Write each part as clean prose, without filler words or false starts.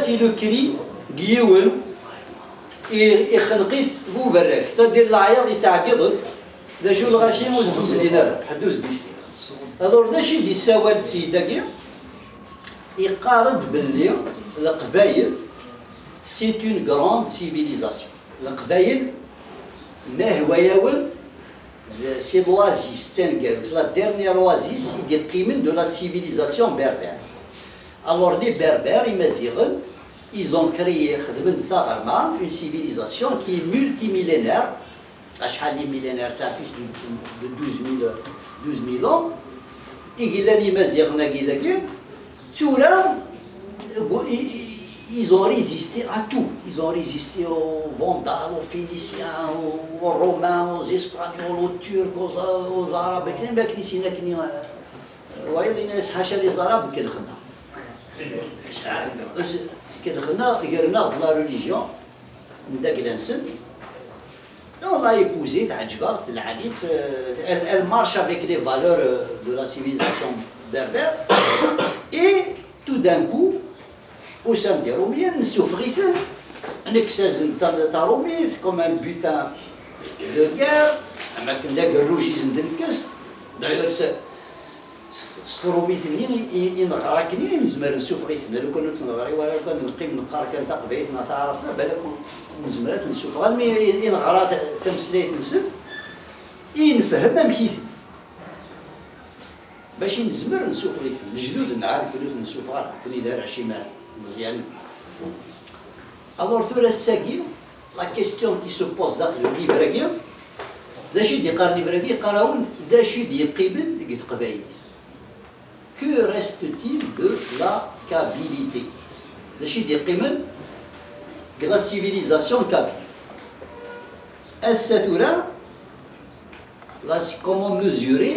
c'est le cri Guillaume et خنقيت بو براك تدير العياط يتعقد ذا شو الغاشي والزلينا حدوز دي الور ذا شي دي سواد السيداكي يقارب باللي القبايل سي اون غراند سيفيليزاسيون القبايل ما هو ياول سي l'oasis تنقال لا ديرنيير oasis دي قيمن دو لا سيفيليزاسيون berbère. Alors les berbères imazighen ils ont créé une civilisation qui est multimillénaire. شحال لي millénaire ça plus de 12 000 ans. Ils ont résisté à tout. Ils ont résisté aux Vandales, aux Phéniciens, aux Romains, aux Espagnols, aux Turcs, aux Arabes. Les Arabes قرنا la religion نداك الانسان on a épousé تعجبت العديد elle marche avec les valeurs de la civilisation berbère et tout d'un coup au sein des Romains نسوفغيت نكسازن تاع رومي comme un butin de guerre اما كنداك الروجيز ندنكس d'ailleurs سروبيت منين ينغرا كنين نزمر نشوف غيتنا لو كنا تنغري ولا كان نقيم نقار كان تقبيتنا تعرفنا بالك نزمرات نشوف غير ينغرا تمسليت نسب ينفهم مكيف باش نزمر نشوف غيتنا الجدود نعرف كلوت نشوف غير كوني دار عشيمات مزيان. Alors ثورة الساقي لا كيستيون كي سو بوز داخل الكيبراكي داشي دي قارني براكي قراون داشي دي قبل لقيت قبايل. Que reste-t-il de la Kabylie? De la civilisation kabyle. Comment mesurer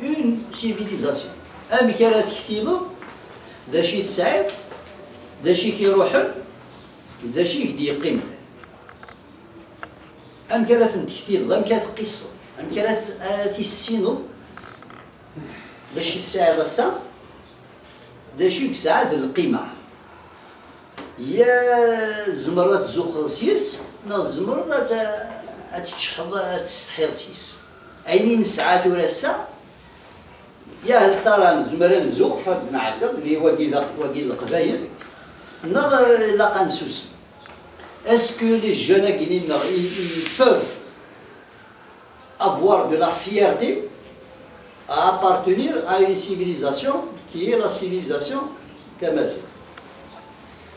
une civilisation? أم كانت كتيبة دا شي تسعد دا شي كيروحن دا شي يدي قيمة أم كانت تكتيب أم كانت قصة أم كانت تسينو دا شي تساعد السا دا شي تساعد القيمة يا زمرات زوخرسيس نا زمرات تشحض تستحيرسيس عينين ساعات ورسا يا هل ترى زمران زوخ فهاد نعقد اللي واقي القبايل نظر لا قنسوس. Est-ce que les jeunes guinéens ils peuvent avoir de la fierté à appartenir à une civilisation qui est la civilisation Kamazigh?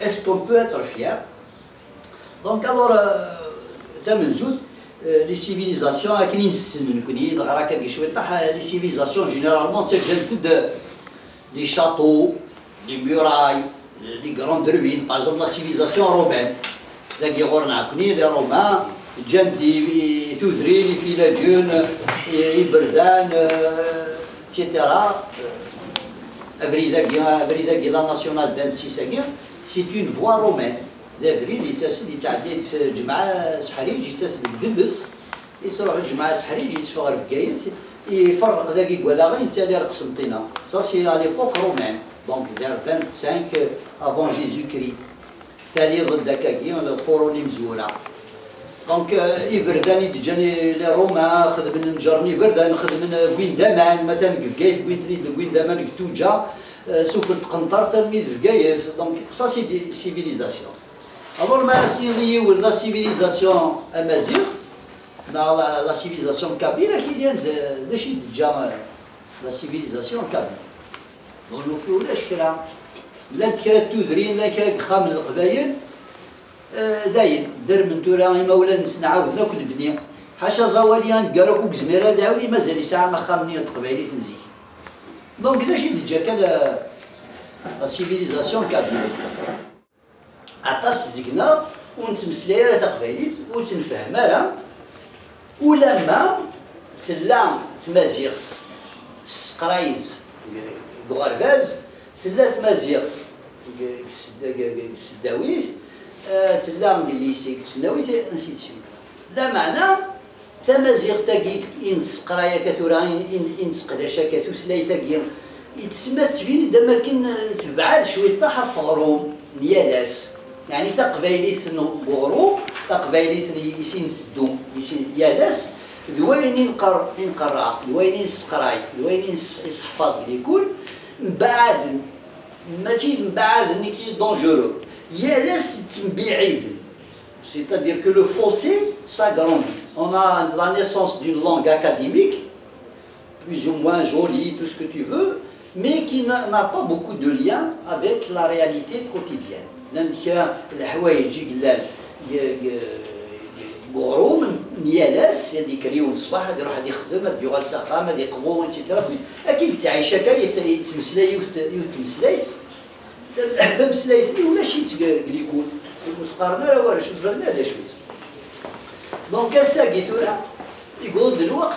Est-ce qu'on peut être fier? Donc alors, les civilisations, les civilisations généralement c'est des châteaux, des murailles, des grandes ruines. Par exemple la civilisation romaine, les Romains, جندي تودرين في لاجون يبردان etc. أبريداكي لا ناسيونال 26 c'est une voie romaine. الأبريد يتعدي جماعة سحريج يتسد الدبس يروح جماعة سحريج يتفغر بكايت يفرق ذاك يقول غير انت داير قسنطينة. Ça c'est à l'époque romaine donc vers 25 avant Jésus-Christ. تالي ضد داكاكي القرون مزولة. دونك يبردان يتجاني لي روما خذ من نجرني بردان خذ من كوين دامان مثلا كايت كوين دامان كتوجا سوق القنطر تلميذ كايت دونك سا سي دي سيفيليزاسيون. الور ما سيري ولا سيفيليزاسيون امازيغ لا سيفيليزاسيون كابيله كي ديال داشي دجا لا سيفيليزاسيون كابيله ولو فيولاش كرا لا كرا تودرين لا كرا خامل القبايل داين در من تورا مولا نسنعاود ناكل الدنيا حاشا زواليان قالوك زميرة داولي مازال يساعة ما خامني تقبايلي تنزيه. دونك داشي دجا كان لا سيفيليزاسيون كابيله عطاس زقنا ونتمسلايا تقبايليت وتنفهمها ولما سلا تمازيغ قرايت بغرباز سلا تمازيغ سداويت سلا مليسيك سناويت نسيت شي لا معنى تمازيغ تاكي إنس قرايا كثورا إنس قداشا كثوسلاي تاكي يتسمى تبين دابا كاين تبعاد شويه طاح في غروم نيالاس يعني تا قبايليت بغروم تا قبايليت يسين سدو يسين يالاس دوينين نقرع دوينين سقراي دوينين يصحفاض ليكول مبعاد ماشي مبعاد نيكي دونجورو يالاس تنبعيد c'est-à-dire que le fossé s'agrandit. On a la naissance d'une langue académique plus ou moins jolie, tout ce que tu veux, mais qui n'a pas beaucoup de lien avec la réalité quotidienne. بغروم نيالاس هادي كريو الصباح هادي يروح هادي يخدم هادي يغال سقام هادي يقوم اكسيتيرا اكيد تعيش هكا يتمسلاي يتمسلاي تمسلايتني ولا شي تقليكون مسقارنا راه ولا شو زرنا هذا شويه دونك الساقي ثورا يقول دلوقت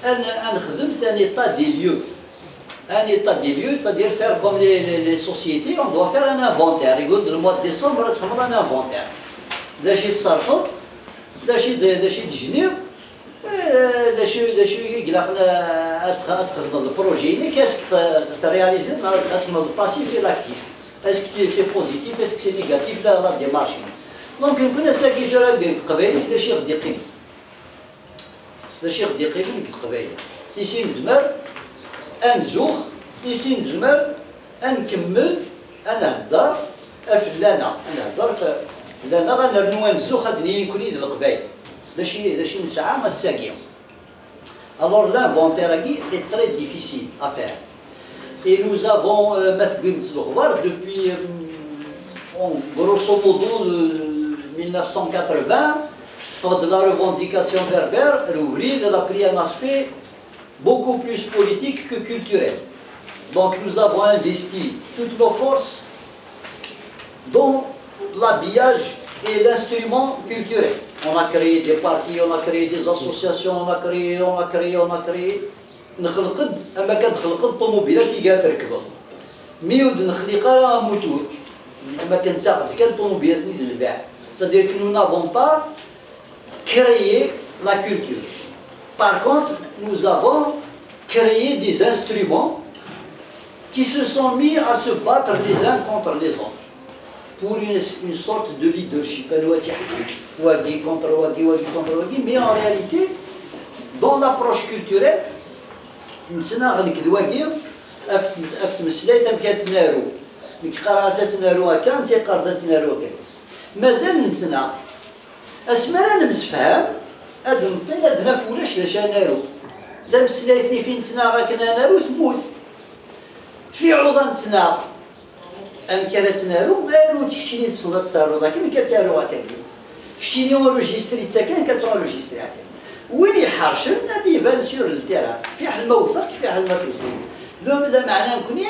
انا خدمت ان ايطا دي ليو un état des lieux, c'est-à-dire faire comme les sociétés, on doit faire un inventaire. يقول le mois de décembre تخمض un inventaire. داش يتصرفوا داش تجنيو داش يقلق تخدم البروجي كاسك ترياليزي تخدم الباسيف et l'actif. Est-ce que c'est positif, est-ce que c'est négatif la démarche. Donc يمكن ساكي جرا بالقبائل داش يغدي قيم. داش يغدي قيم القبائل. يسين زمر أنزوخ يسين زمر أنكمل أنهضر أفلانا أنهضر فلانا غنرنو أنزوخ هادني يكون يد القبايل داشي نسعى ما الساقية. Alors l'inventaire est très difficile à faire. Et nous avons depuis grosso modo 1980 de la revendication berbère, l'ouvrier a pris un aspect beaucoup plus politique que culturel. Donc nous avons investi toutes nos forces dans l'habillage et l'instrument culturel. On a créé des partis, on a créé des associations, on a créé. نخلقد أما كنخلقد طوموبيلات اللي تركبها ميود نخلقها موتور أما كنتاخد كان طوموبيلات للبيع. C'est-à-dire que nous n'avons pas créé la culture. Par contre, nous avons créé des instruments qui se sont mis à se battre les uns contre les autres pour une sorte de leadership. Wadi contre Wadi, Wadi contre Wadi. Mais en réalité, dans l'approche culturelle, نسنا غنكدواكي أفتمسلاي تمكاتنارو مكقراساتنارو هكا نتي قرداتنارو هكا مازال نتنا أسمانا نمسفهم هاد نطيل هاد نفولاش لاش نارو دا مسلايتني فين نتنا غاكنا نارو تموت في عوضا نتنا أمكانات نارو مالو تكشيني تصلت تارو لكن كتارو هكا كشيني اونجيستري تاكن كتونجيستري هكا وين يحرشن هادي يبان سور التيران في حال ما وثق في حال ما توصل لو بدا معناه نكوني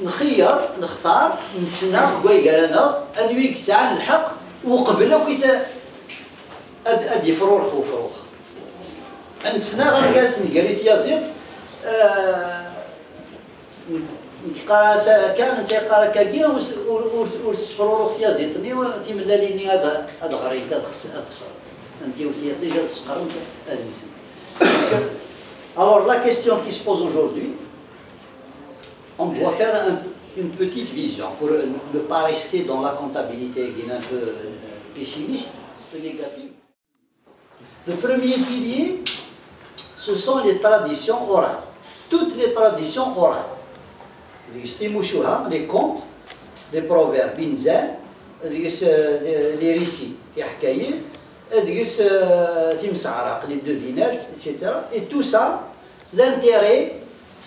نخير نختار نتسنى كويكارانا انويك ساعه الحق وقبل وكيتا ادي فروخ وفروخ نتسنى غير كاس نقريت يازيط نتقرا كان تيقرا كاكيا ورتفروخ يازيط تيملا ليني هذا غريت هذا خسر. Alors la question qui se pose aujourd'hui, on doit faire une petite vision pour ne pas rester dans la comptabilité qui est un peu pessimiste, un peu négative. Le premier pilier, ce sont les traditions orales. Toutes les traditions orales. Les contes, les proverbes, les récits, les les devinettes, etc. Et tout ça, l'intérêt,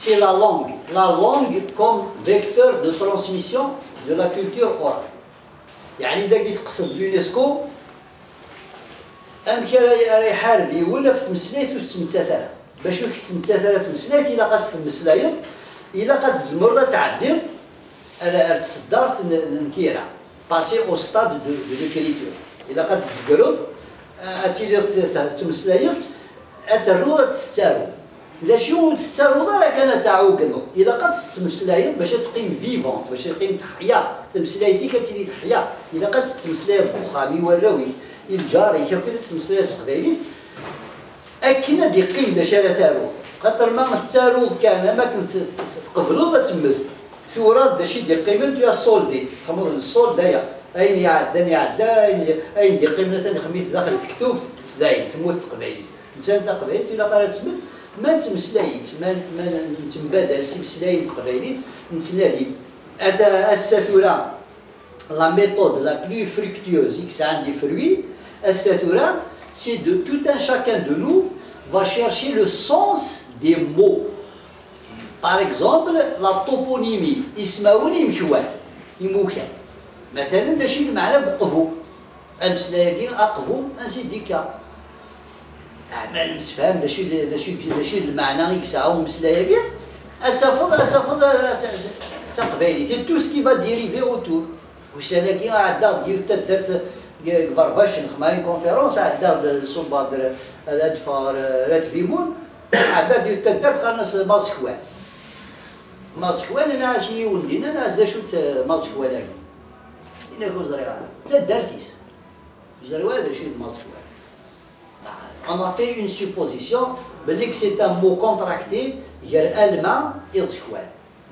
c'est la langue. La langue comme vecteur de transmission de la culture orale. يعني إذا جيت تقصد اليونسكو أمشي راهي يحارب ولا في تمسلايت وتمتثل باش واش تمتثل تمسلايت إلا قد تمسلايت إلا قد تزمر تعدي على تصدر نكيرا passer au stade de l'écriture. إلا قد تزقرود تمسلايت أترو تستارو لا شو تستارو راه كان تعوقنو إذا قد تمسلايت باش تقيم فيفونت باش تقيم تحيا تمسلايتي كتيري تحيا إذا قد تمسلايت بوخامي وراوي الجاري كيف تمسلايت قبايلي أكنا دي قيم باش راه تارو خاطر ما التاروض كان ما كنت تقبلوا تمت ثورات داشي ديال قيمه يا الصول دي خمر الصول دايا اين يعداني عدا اين دي قيمه ثاني خميس داخل الكتوب داين تموت قبيلي انسان قبيلي الا قرات تمت ما نتمسلايت ما نتبادل تمسلايت قبيلي نتنادي هذا الساثوره la méthode la plus fructueuse que ça a des fruits c'est de tout un chacun de nous va chercher le sens des mots. Par exemple, la toponymie. Ismaouni mchouan. Imoukia. مثلا داشي المعنى بقبو. أمسلايين أقبو أنسي ديكا. أعمال مسفهم داشي المعنى يكسعو مسلايين. أتفضل تقبيلي. C'est tout ce qui va dériver autour. وشالاكي عدا ديال تدرت برباش نخماين كونفيرونس عدا صوبا الادفار راتبيمون عدا ديال تدرت خلص ماسكوان انا شي ولدينا انا دا شوت ماسكوان انا كو زريعه تدرتيس زريعه دا شي ماسكوان on a fait une supposition بلي que c'est un mot contracté غير allemand يتخوان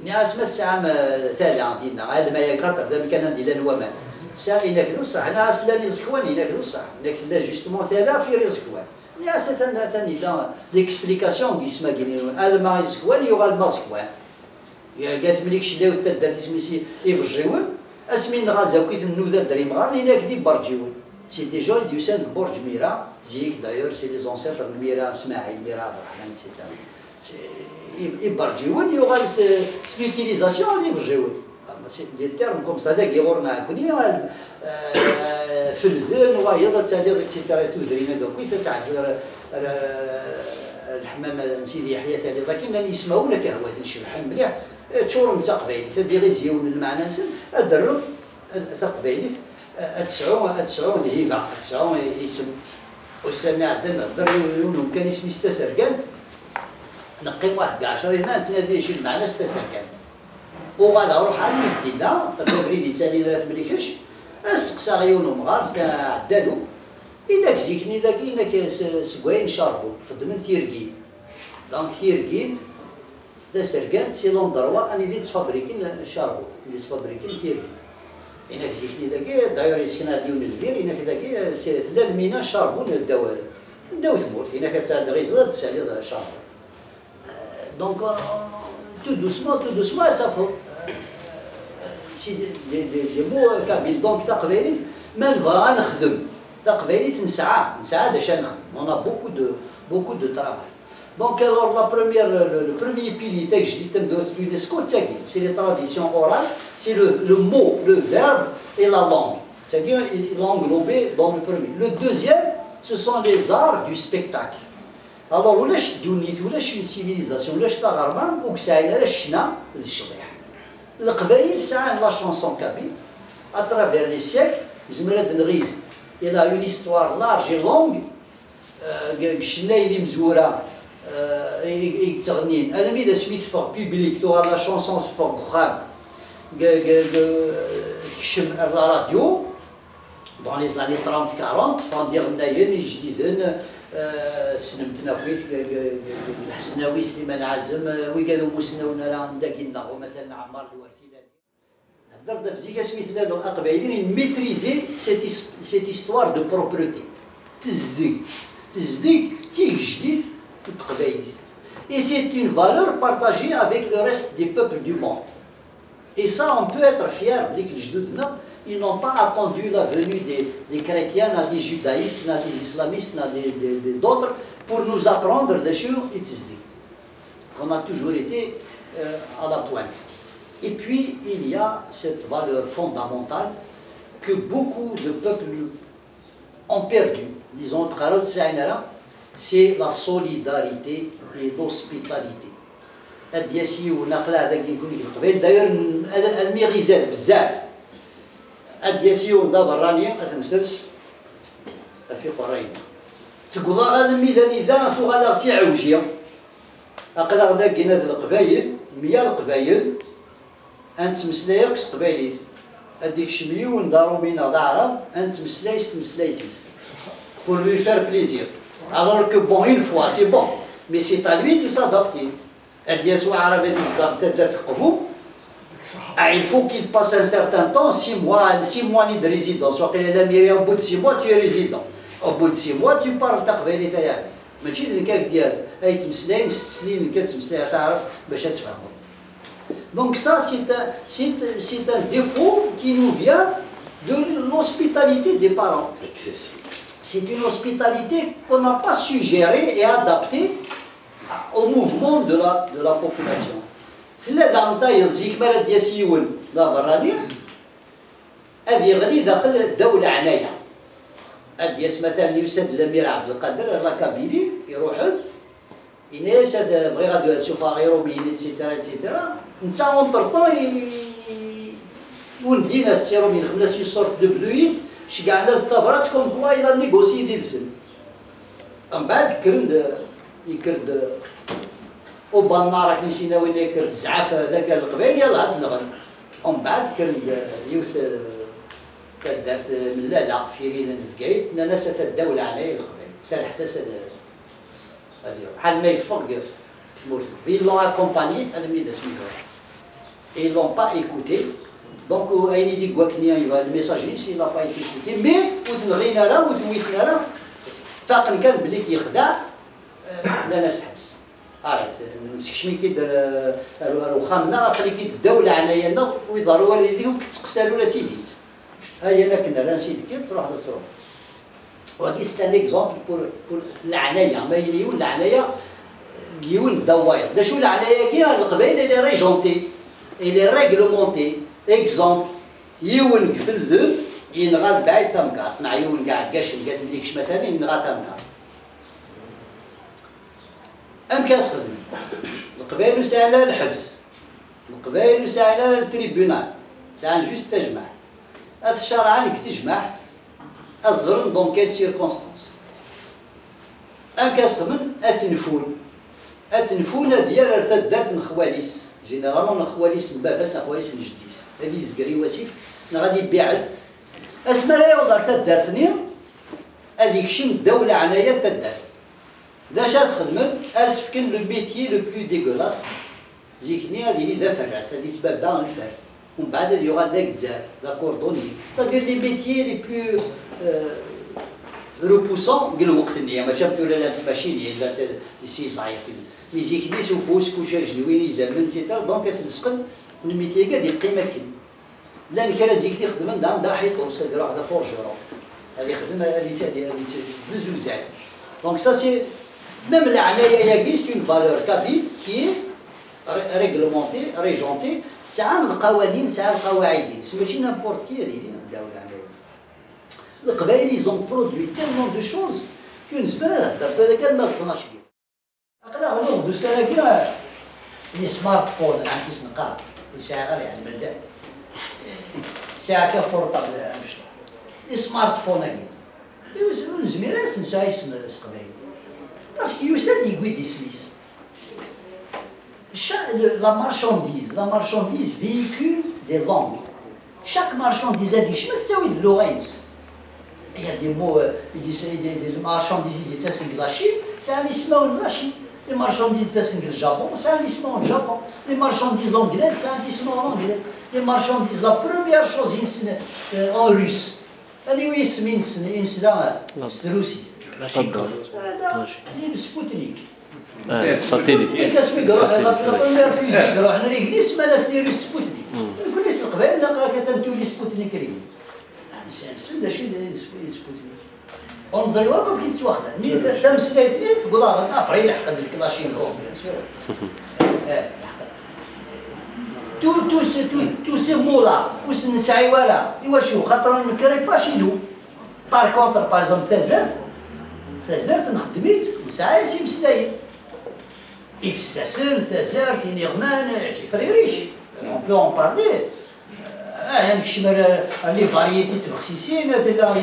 ناس ما تسعى ثاني عندنا هذا ما يقطع ذا كان ندير الومان سا إنك نصح ناس لا يزكوان إنك نصح إنك لا جوستمون ثلاث في يزكوان ناس ثاني لا ليكسبليكاسيون بيسمى كينيون ألما يزكوان يغال ماسكوان قالت مليك شلاو تدار اسمي يبرجيون اسمي نغازا كيف النوذا دري مغار إنك دي برجيون سي دي جون دي يسان برج ميرا زيك دايور سي لي زونسيتر ميرا اسماعيل ميرا عبد الرحمن يبرجيون يغال سبيتيليزاسيون يبرجيون des termes comme ça qui غورنا كوني فلزن ويضا تالي اكسيتيرا توزرينا دوك كيف تعرف الحمام سيدي يحيى تالي لكن يسمعونا كهوات نشبح مليح تشورم تقبيلي تدي غيزيون المعنى الدرب تقبيلي تسعون هيفا تسعون اسم والسنة عندنا الدرب كان اسمي ستسرقان نقيم واحد 10 هنا تنادي شي المعنى ستسرقان وغادا روح على الجديدة تقريبا تاني لا تملكش اسقسا غيونهم غار عدالو إذا كزيكني ذاكي إنك سكوين شاربو خدمن تيركين دونك تيركين دا سرقان سي لوندروا أني دي تفابريكين شاربو دي تفابريكين تيركين إنا كزيكني ذاكي داير يسكنا ديون البير إنا كذاكي سيرت لا المينا شاربو الدوار نداو ثمورت إنا كتا غيزلا تسالي شاربو دونك tout doucement ça faut si des mots كامل donc تقبيلي ما نبغى نخدم تقبيلي نسعى باش نخدم on a beaucoup de travail donc alors le premier pilier que je dis de l'UNESCO c'est les traditions orales c'est le mot le verbe et la langue c'est-à-dire l'englobé dans le premier le deuxième ce sont les arts du spectacle alors ولاش دونيت ولاش السيفيليزاسيون ولاش تغربان وكساينا لا الشنا للشطيح القبائل ساعه لا شونسون كابيل اترافير لي سيكل زمرات نغيز الى اون هيستوار لارج اي لونغ الشنا اللي مزوره يتغنين انا ميدا سميت فوق بيبليك تو لا شونسون فوق غرام كشم الراديو dans les années 30-40 فندير النايين جديدين سنمتنا خويت الحسناوي سليمان عازم وقالوا مسناونا راه نداكينا مثلا عمار الوردي هضر في سميت لانه اقبايلين ميتريزي سيت هيستوار دو بروبرتي تزديق تيك جديد تقبايلي et c'est une valeur partagée avec le reste des peuples du monde et ça on peut être fier ديك الجدودنا ils n'ont pas attendu la venue des chrétiens, des judaïstes, des islamistes, d'autres pour nous apprendre des choses qu'on a toujours été à la pointe. Et puis il y a cette valeur fondamentale que beaucoup de peuples ont perdu. Disons, c'est la solidarité et l'hospitalité. D'ailleurs, elle méritait بزاف. الدياسيون دا برانية أتنسرش في قرين تقول هذا الميزان إذا فوق هذا اغتي عوجية أقدر ذاك هذا القبايل 100 القبايل أنت مسلايكس قبايليت هذيك شميون دارو بينا دعرة أنت مسلايتيس pour lui faire plaisir alors que bon une fois c'est bon mais c'est à lui de s'adapter. Il faut qu'il passe un certain temps, 6 mois de résidence. Au bout de 6 mois, tu es résident. Au bout de 6 mois, tu parles تقبيلي تاعك. ماشي الكاك ديال اي تمسلاين 6 سنين كتمسلاي تعرف باش تفهموا. Donc ça, c'est un défaut qui nous vient de l'hospitalité des parents. C'est une hospitalité qu'on n'a pas su gérer et adapter au mouvement de la population. في هذا يلزيك مرة ديال سيون لا براني هذه غادي داخل الدولة عناية. هذه مثلا يسد الأمير عبد القادر الركابيلي يروحوا الناس هذا بغي غادي يشوف غيروبيين ايتترا ايتترا نتا اونتر طون ولدي ناس تيرو من خمس في سورت دو بلويد شي كاع ناس طابرات كوم كوا الى نيغوسي ديالسن من بعد يكرد وبانا راك نسينا وين يكرد زعاف هذاك القبيل يلاه تنغل ومن بعد كرد يوث كدارت من لالا فيرين الكايت ناس الدولة عليه القبيل سال حتى سال هذه بحال ما يفرق في مورث ils l'ont accompagné à l'amie سميتو et ils l'ont pas écouté donc اين يدي كواكنيا يبقى الميساجيس il n'a pas été écouté mais وتنغينا لا وتويتنا لا فاقن كان بلي كيخدع لا ناس حبس عرفت نسكشمي كيدير الوخامنا خلي كيد الدولة عنايا ويظهروا والديهم كتسقسالو لا تيديت هاي انا كنا لا نسيت كيف تروح للصروف وهذه سي ان اكزومبل بور العناية ما يليون العناية يون الدواير دا شو العناية كي القبائل اللي ريجونتي اللي ريغلومونتي اكزومبل يون في الذل ينغال بعيد تمكار نعيون كاع كاش لقات مليك شمتاني ينغال تمكار ام كاسخدم القبائل سهلة الحبس القبائل سهلة التريبيونال سهل جوست تجمع هذا الشرعان كتجمع الظلم دون كيل سيركونستانس ام كاسخدم التنفون ديال دارت نخواليس جينيرالمون نخواليس نباباس نخواليس نجديس هادي زكري واسيف غادي بيعد اسما لا يوضع تدارتني هذيك شي الدولة عنايا تدارت داش خدمت اسفكن لو ميتيي لو بلو ديغولاس زيكني هذه اللي دا فرعت هذه تبابا الفرس ومن بعد هذه يوغا داك تزار لا كوردوني صدير لي ميتيي لي بلو روبوسون قال وقت النية ما شافت ولا لا ماشي لا سي صعيب مي زيكني سوفوس كوشا جنويني زعما تيتا دونك اسنسقن الميتيي كاع ديال قيمه كين لان كان زيكني خدمن دا حيطوس هذه واحد فورجرون هذه خدمه هذه بزوزات دونك سا سي même العناية c'est une valeur cabine qui est réglementée, régentée. C'est un القوانين c'est un القواعد c'est ماشي n'importe qui اللي يداو العناية. القبائل ils ont produit tellement de choses qu'une semaine درت هذا كان ما طناش بيه. أقدر ناخذ سنة كاع لي سمارت فون عم تسنقار وشاغل يعني مازال ساعة كفورطابل مشطح لي سمارت فون هكذا. يوزنوا زميلاس نسى اسم القبائل. Parce qu'il y a des Smith. La marchandise véhicule des langues. Chaque marchandise a dit, je me suis de l'oreille. Il y a des mots, des marchandises qui sont la Chine, c'est un isma de la Chine. Les marchandises qui sont le Japon, c'est un isma au Japon. Les marchandises anglaises, c'est un isma en anglais. Les marchandises, la première chose, en russe. oui, c'est Russie. سبوتنيك ساتيليت كاسمي قالوا انا في الطيار فيزيك قالوا احنا ريغلي سما لا سيري سبوتنيك كل ناس القبائل لا كتنتولي سبوتنيك ريغلي سندا شي سبوتنيك انظر وقف كي تواخد مي دام سلايتني تقول اه فري لحق الكلاشين روم تو سي مولا واش نسعي ولا ايوا شو خاطر المكري فاشيلو بار كونتر باغ اكزومبل تازرت نخدميت وساعات شي مسلايين يفساسن تازار كاين يغمان شي فريريش اون بو اون بارلي يعني كشمر لي فاريتي تبخسيسين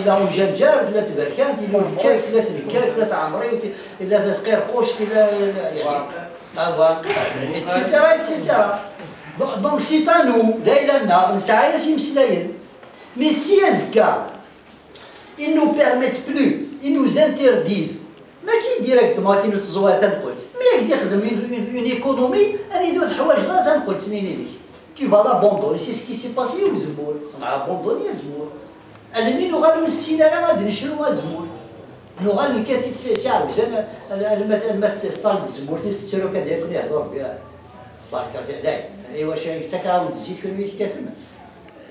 لا وجرجر لا تبركان لا الكاك لا الكاك لا تعمري لا تقير قوش لا يعني واقع ايتترا ايتترا دونك سي تانو دايلنا نسعى شي مسلايين مي سي ازكا ils nous permettent plus ils nous interdisent ماشي ديريكتومون كي نتزوى تنقول مي يقدر يخدم اون ايكونومي انا يدوز الحوايج لا تنقول سنين هذيك كي فا لابوندوني سي سكي سي باسي وزمور مع بوندوني الزمور المين نغالو السينه غادي نشرو الزمور نغال الكاتي تعرف المثل طالب الزمور تشرو كذا يكون يهضر بها بارك الله فيك ايوا شي تكاون تزيد في الميت كتم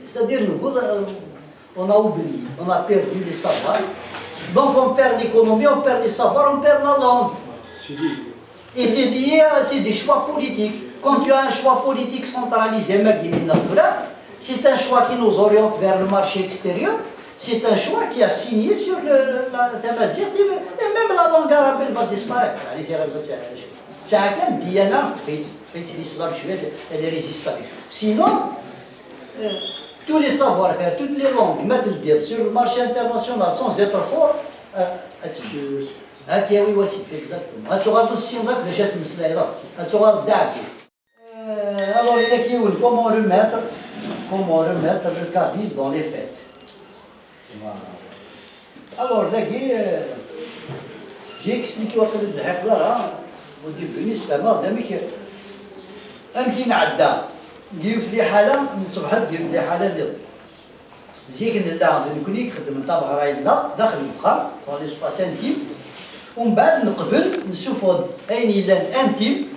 c'est-à-dire نقول on a oublié on a perdu les savoirs donc on perd l'économie on perd les savoirs on perd la langue et c'est lié c'est des choix politiques quand tu as un choix politique centralisé c'est un choix qui nous oriente vers le marché extérieur c'est un choix qui a signé sur la Tamazight et même la langue arabe elle va disparaître ça كان ديانة في l'islam elle est résistante sinon tous les savoir-faire toutes les langues mettre le dire sur le marché international sans être fort هاكي واسيت exactement هتغادو السينات اللي جات المسلايرة هتغادو داعكي alors il y a qui comment remettre le cabis dans les fêtes alors là j'ai expliqué وقت الزحف là ودي بالنسبة ما دامك أمكن عدا ديوت لي حالة نصبحت ديوت لي حالة اللي زيك نلا نكوني خدم نطابق راينا داخل البخار dans l'espace intime ومن بعد نقبل نشوفوا أين يلان انتيم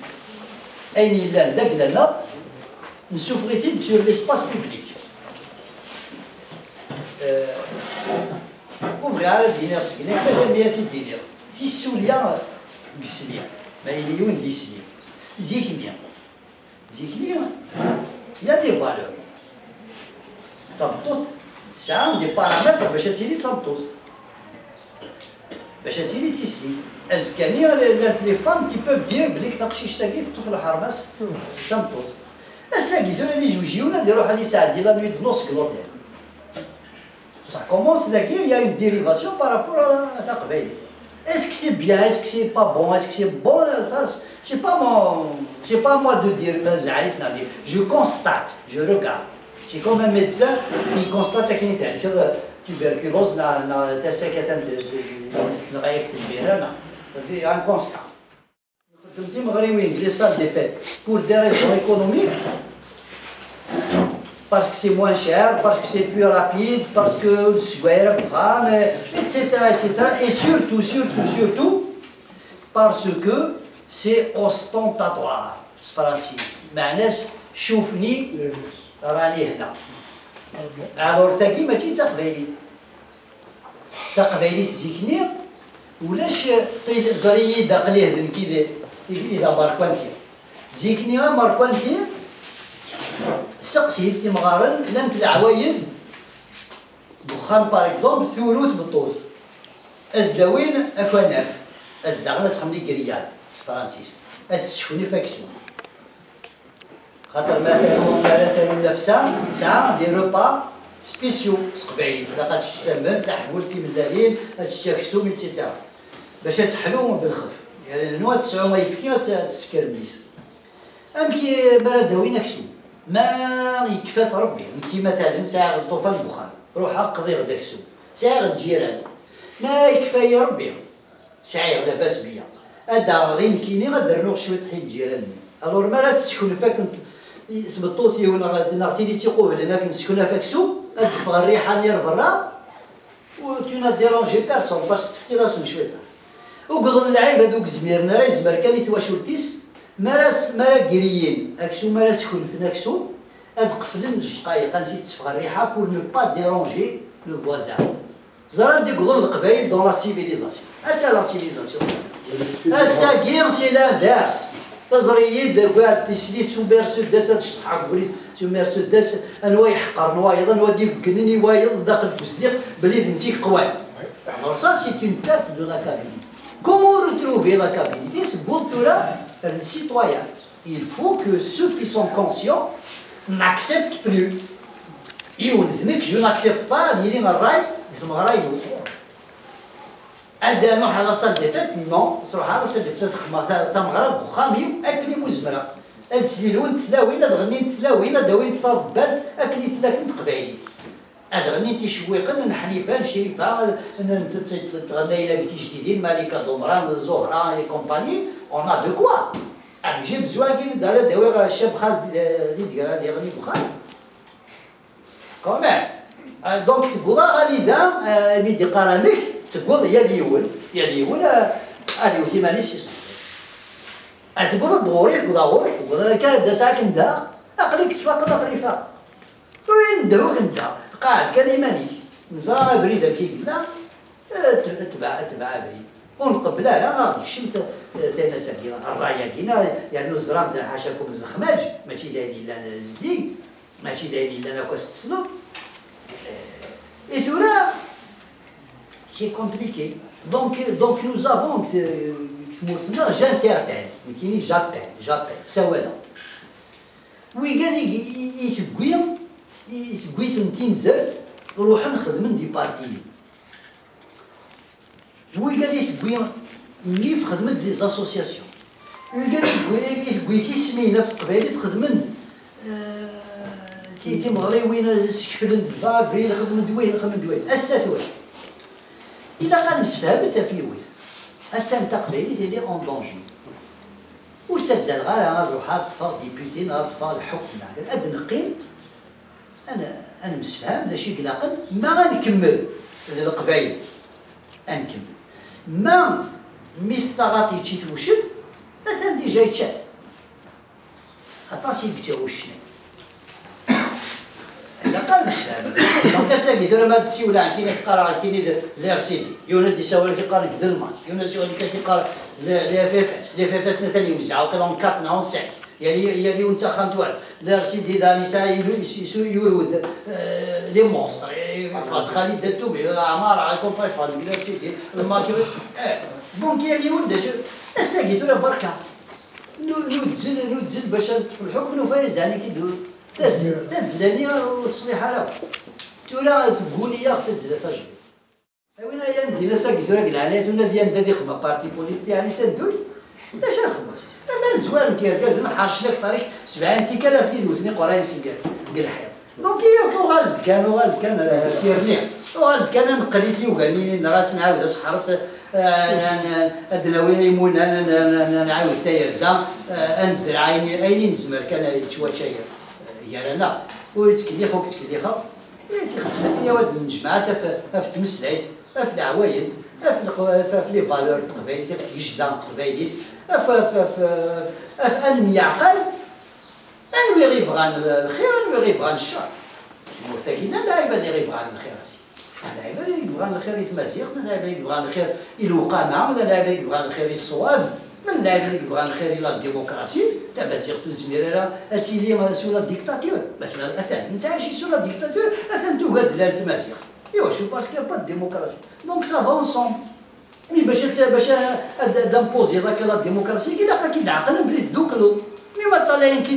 أين يلان داكلانا نشوف غيتيد sur l'espace public وبغي على الدينار سكينة حاجة 100 دينار في السولية قسلية ما يليون دي سليم زيكنيا il y a des valeurs تمطوط ساعة دي بارامتر باش تيلي تمطوط باش تيلي تسليم أزكاني les femmes qui peuvent dire بليك تقشيش تاكي تطفل حرماس تمطوط الساقي زونا اللي يجوجيونا ديرو حالي ساعة دي لا نويت نص كيلو ça commence là il y a une dérivation par rapport à ta قبيل est-ce que c'est bien, est-ce que c'est pas bon, est-ce que c'est bon, ça, c'est pas moi de dire, je constate, je regarde. C'est comme un médecin qui constate qu'il y a une tuberculose, un constat. Les salles des fêtes, pour des raisons économiques, parce que c'est moins cher, parce que c'est plus rapide, parce que etc., etc. Et surtout, parce que c'est ostentatoire. Francis. معناش شوفني راني هنا. alors تاكي ماشي تقبيلي تزيكني ولاش زريي داقليه ذنكي إذا ماركوانتي زيكني ماركوانتي سقسيت في مغارن لانت العوايد دخان باغ اكزومبل ثلث بالطوز ازداوين اكوناف ازداغنا تخمدي كريال فرانسيس اتسشوني فاكسون خاطر مثلا نفسها ساعة دي روبا سبيسيو سقبعين تلقى تشتمل تحولتي مزالين تشتاكسو ميتيتا باش تحلو بالخف يعني نوع تسعو ما يفكي تسكرنيس امكي برداوين اكسو ما يكفات ربي كي مثلا ساعة الطوفان البخار روح قضي غدا كسو ساعة الجيران ما يكفى يا ربي ساعة لاباس بيا هذا غير كيني غدير شوية حيد الجيران الور ما لا تسكن فاك سبطوسي ولا نعطيني تيقوه لأنك نسكنها فاك سو تدفغ الريحة نير برا وتينا ديرونجي بيرسون باش تفتي راسك شوية وقضن العيب هذوك زميرنا راه يزمر كان يتواشولتيس مالا كريين اكسو مالا سكن في ناكسو هاد قفلن جوج دقايق غنزيد تفغ الريحة بور نو با ديرونجي لو فوازان زرا دي قضن القبايل دون لا سيفيليزاسيون حتى لا سيفيليزاسيون الساكير سي لانفيرس تزريد كاع تسليت سوبر سداس تشطح بريد سوبر سداس انوا يحقر نوايض انوا دي بكنني وايض داخل الفسديق بلي نتيك قواي alors ça c'est une perte de la cabine comment retrouver la cabinité ce boultura le citoyen il faut que ceux qui sont conscients n'acceptent plus et on dit que je n'accepte pas ni les marais ils sont marais عندها نروح على صال دي فات نو تروح على صال دي فات خما تمغرب خامي اكلي مزمره السليل وين تلاوينا دغني تلاوينا داوين تفضل اكلي تلاكن قبايلي هذا غني تشويقا نحليفان شريفان تغنى الى جديدين مالكه دومران زهره لي كومباني اون ا دو كوا جيب زواجين دار داوي الشاب خالد اللي ديال غني بخال كوميم دونك تقول غالدا ميدي قرانك تقول يا ديول هذه وثمانين سيصة تقول ضوري تقول كان ساكن دا أقلك تفاقد أقليفا وين داوك انت قاعد كان يماني نزرع بريدة كي لا تبع بريد ونقبل لا غادي شمت تانا ساكينا الراية كينا يعني نزرع تاع حاشاكم الزخماج ماشي دايرين لنا زدي ماشي دايرين لنا كاس تسلط et tout là c'est compliqué donc nous avons j'interpelle mais j'appelle سوالا وقال يتقويت نتنزل نروح نخدم دي بارتي وقال يتقوي ني خدمت دي زاسوسياسيون وقال يتقويت سمينا في القبائل تخدم تي مغري وين سكفل فافريل خدم دوين اساتوي الا قال مسفهم تفيوت السنه قبيلي ديالي اون دونجي وتزال غير روحها طفال ديبيتي طفال الحكم قد نقيم انا مسفهم داكشي قلاقل ما غنكمل القبايل غنكمل ما ميستغاطي تشي توشد مثلا ديجا يتشات خاطر سيك تاوشنا إذا قال مسفهم دونك اساكي دابا ما تسيولا كاين كيقرا كاين لير سيدي يونس يساوي كيقرا كدا الماتش يونس يساوي كيقرا لي فيفاس مثلا يوزعوا كلهم 4 نون 5 يعني وانت خانتوال لير سيدي دانيسا يورود لي مونستر خالد داتوبي عمار عليكم فايفال لير سيدي الماتش دونك يعني ولد اساكي دابا بركه نوتزل باش الحكم نفايز يعني كيدور تنزلني والصليحه لا تورا تقولي يا اختي تنزل تجري وين هي ندير ساكي تورا العلات ولا ديال دادي خدمه بارتي بوليتيك يعني تدوي اش نخلص انا الزوال كيركاز نحرش لك طريق 70 كلاف اللي دوزني قراي سيدي ديال الحياه دونك هي غالب كان كيرني وغالب كان نقليتي وقال لي راس نعاود سحرت ادناوي يمون انا نعاود تايرزا انزل عيني اين نزمر كان يتشواشاير يا لا ويتكليخ وكتكليخه يا ولد الجماعه في تمسلعيت في العوايد في لي فالور القبائلي في الجدان القبائلي في ان يعقل ان غير يبغى الخير ان غير يبغى الشر المرتكين لا يبغى غير يبغى الخير لا يبغى يبغى الخير يتمزيق لا يبغى الخير يلوقع معه لا يبغى الخير الصواب من لا يبغى الخير الى الديمقراطيه تبع سيرتو زميرة اتيلي ما سولا الديكتاتور مثلا اتان انت عايش سولا الديكتاتور اتان توغاد لا التماسيق ايوا شوف باسكو با ديمقراطيه دونك سا فا اونسومبل مي باش دامبوزي ذاك لا الديمقراطيه كي نعقل بلي دوكلو مي ما طالعين كي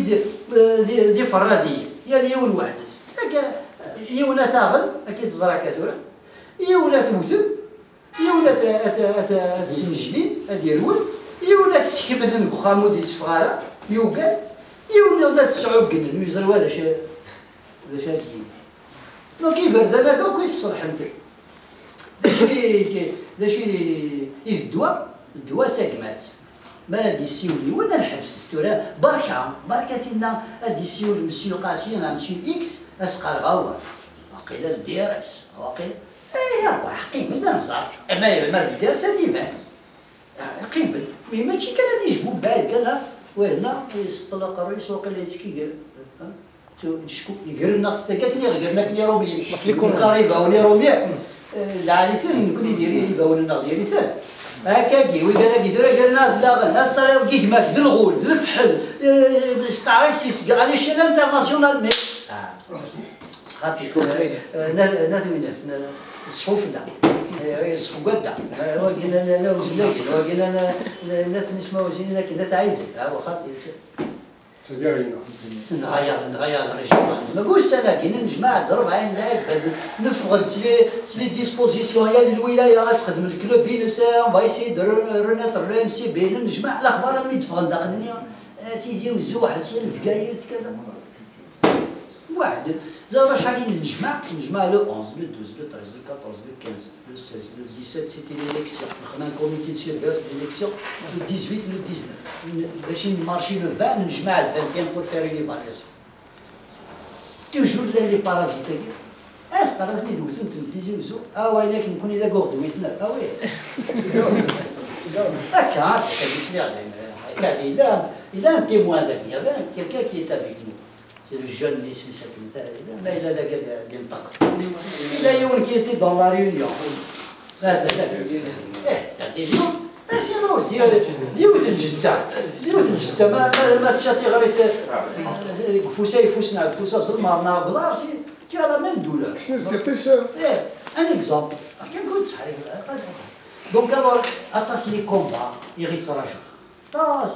دي فراديه يا ليون واحد يونا تاغل اكيد تضرع كثوره يونا تموتم يونا تسنجلين هادي الول يولا تسكبن بخامو ديال الصفغاره يوقال يولا تسعو قنن يزر هذا شا كي دونك يبرد هذاك وكيتصلح انت داش الدواء تاكمات ما غادي يسيولي ولا الحبس ترى بركه فينا غادي يسيول مسيو قاسينا مسيو اكس اسقرغاوه واقيلا الديرس واقيلا ايوا حقيقه دا نزار ما الديرس هادي بان قبل مي ماشي كان غادي يجبو بعيد كان وهنا يستطلق الرئيس وقيلا يتكي تشكو يقرنا تستكاتني غيرنا كني رومي يكون قريبه ولي رومي العاليتين نكون يدير يباولنا ديالي ثان هكاكي ويقال لك ديروا الناس لا الناس طريق كيما ذو الغول ذو الفحل استعرف تيسقى على شان انترناسيونال مي خاطر ناس الصحف لا الصحف قدا وقينا وزناكين وقينا ناس نسمعوا زيننا كي نتعيد هو خاطر نغير الريجيم ما قولش انا كاين نجمع ضرب عين لاعب نفرض سلي ديسبوزيسيون يا الولايه غتخدم الكلوب بينسا اون فايسي دو روناتر لو ام سي بين نجمع الاخبار اللي تفغن داخلني تيجيو الزواحل سي الفكايات كذا واحد زعما شحال نجمع le 11, le 12, le 13, le 14, le 15, le 16, le 17 c'était l'élection. On a un comité de surveillance d'élection, le 18, le 19. باش نمارشي le 20 نجمع le 21 pour faire une évaluation. Toujours les parasites. Est-ce parasites يدوزو تنفيزيوزو وينك نكون إذا قوغدو يتنر وي هكا il a un témoin d'avenir, quelqu'un qui est avec nous. C'est le jeune Nesli Sakinta, mais il a il a eu qui était dans la réunion. Il y a des gens, sinon, tu as la même douleur. Un exemple. Donc alors, attends, les combats, il risque de rajouter.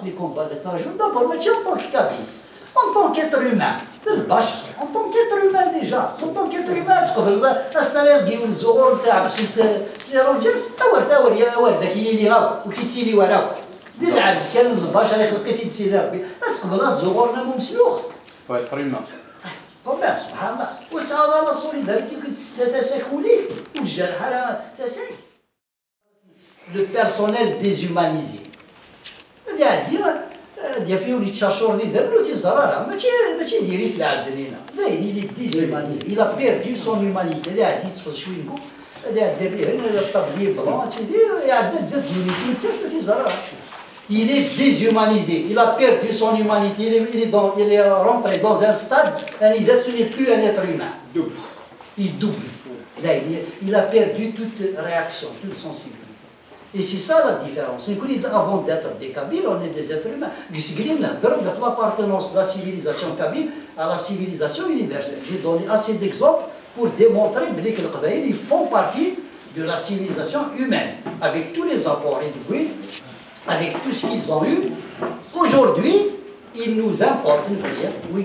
Les combats de Sarajou, d'abord, mais en tant que Kabyle, en tant qu'être humain, en tant qu'être humain déjà, en tant qu'être humain, أستمر ديال الزغور تاع باش يروح جبس أور يا ورد كيلي غاو وكيتيلي وراو دير عاد كان البشر يخلقي في سيدي ربي تقبل الزغور نمو مسلوخ فريما طبعا سبحان الله وسعى الله سوليداريتي تتساكولي والجرح على تساك le personnel déshumanisé. Il فيه اللي تشاشورني دابا تي زراره ماشي ديري في العبدنينا زين اللي ديزيمانيزي il a perdu son humanité اللي عاد يتفصل شويه نقول هذا دير هنا الطبيب بلون تيدير عاد تزاد دونيتي حتى تي زراره il est déshumanisé il a perdu son humanité il est rentré dans un stade ce n'est plus un être humain il double il a perdu toute réaction toute sensibilité. Et c'est ça la différence. Avant d'être des Kabyles, on est des êtres humains. De l'appartenance de la civilisation kabyle à la civilisation universelle. J'ai donné assez d'exemples pour démontrer que les Kabyles font partie de la civilisation humaine, avec tous les apports réduits, avec tout ce qu'ils ont eu. Aujourd'hui, ils nous importent une prière. Mais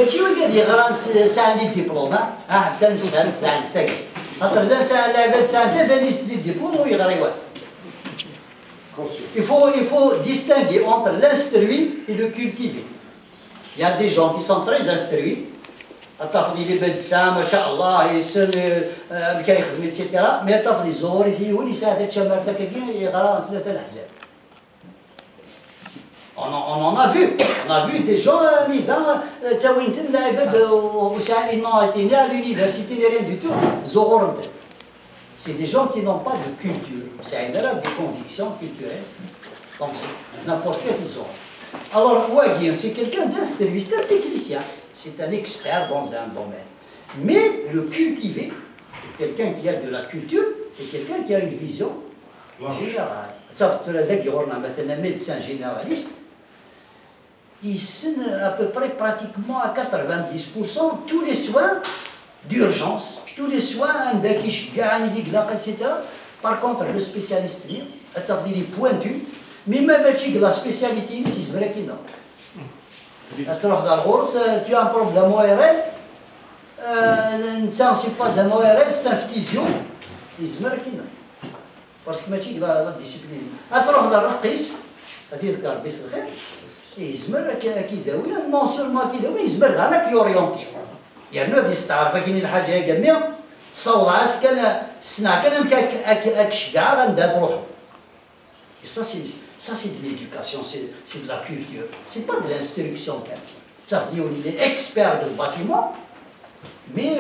qui c'est un diplôme. C'est un il faut distinguer entre l'instruit et le cultivé. Il y a des gens qui sont très instruits. Les médecins, machallah, ils sont etc. Mais les autres, on en a vu. On a vu des gens ils ont été nés à l'université, rien du tout. C'est des gens qui n'ont pas de culture. C'est un arabe des convictions culturelles. Donc, n'importe quel qu'ils ont. Alors, Ouagir, c'est quelqu'un d'instruit, c'est un technicien. C'est un expert dans un domaine. Mais le cultivé, quelqu'un qui a de la culture, c'est quelqu'un qui a une vision générale. Ça, un médecin généraliste, il signe à peu près pratiquement à 90% tous les soins d'urgence, tous les soins etc. Par contre, le spécialiste, il est pointu, mais même la spécialité, c'est vrai qu'il n'a. Tu as un problème ORL, c'est pas un ORL, c'est un physio, c'est vrai qu'il n'a. Parce que la discipline. يزمر كيداوي نون سولمون كيداوي يزمر انا كيوريونتي يعني هذه استعرف كاين الحاجه جميع صور عاس كان سنا كان كشجاع غندات روحو ça c'est de l'éducation c'est de la culture c'est pas de l'instruction ça veut dire il est expert du bâtiment mais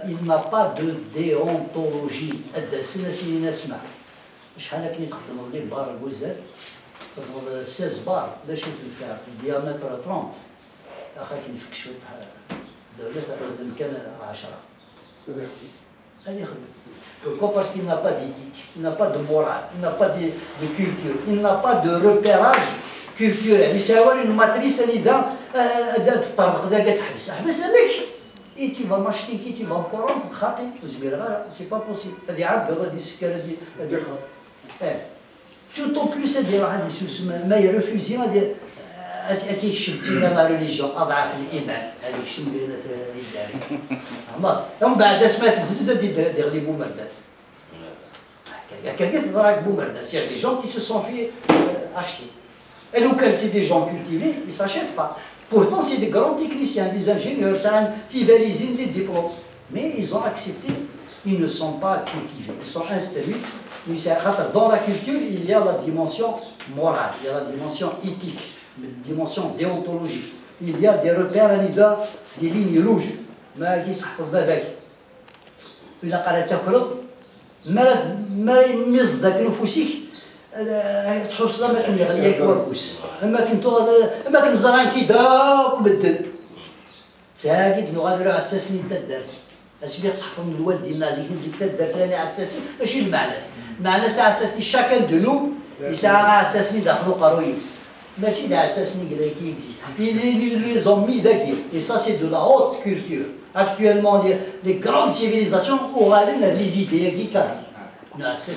il n'a pas de déontologie الدسنا سينا اسمع شحال كي نخدموا لي بار الوزات 16 بار باش يتلفع الديامتر 30 اخا كي نفك شويه دولة لازم كان 10 هذه خدمة pourquoi parce qu'il n'a pas d'éthique il n'a pas de morale il n'a pas de culture il n'a pas de repérage culturel يساوي une matrice اللي دا تطرق دا كتحبس احبس هذاك et tu vas m'acheter qui tu vas me corrompre خاطي تزبير غير c'est pas possible هذه عاد غادي السكر هذه خاطي tout au plus c'est-à-dire ما يرفوزي أتي شبتينا لا ريليجيون أضعف الإيمان هذه شنو بينا في الدار هم بعد اسمها تزبزة دير لي بومرداس quelqu'un qui بومرداس il y a des gens qui se sont fait acheter et donc c'est des gens cultivés ils ne s'achètent pas Pourtant, c'est des grands techniciens, des ingénieurs, ça fidélisent les diplômes. Mais ils ont accepté, ils ne sont pas cultivés, ils sont installés. Dans la culture, il y a la dimension morale, il y a la dimension éthique, la dimension déontologique. Il y a des repères à l'idée, des lignes rouges. ما يسحب بالك إلا قرأت تخرج ما يمزدك نفوسك تحوس ما كان يغليك ورقوس أما كنت زرعين كي داك بدل تاكد نغادروا على أساس نتدرس اش بيك تحفظ من الوالد ديالنا زيك نبديك تدرس ثاني على أساس ماشي المعنى المعنى على أساس شاكل دو نو يسعى على أساس ندخلوا قرويس ماشي على أساس نقلاكي les ont mis d'accord. Et ça, c'est de la haute culture. Actuellement, les grandes civilisations auraient les idées qui carrent. Non, c'est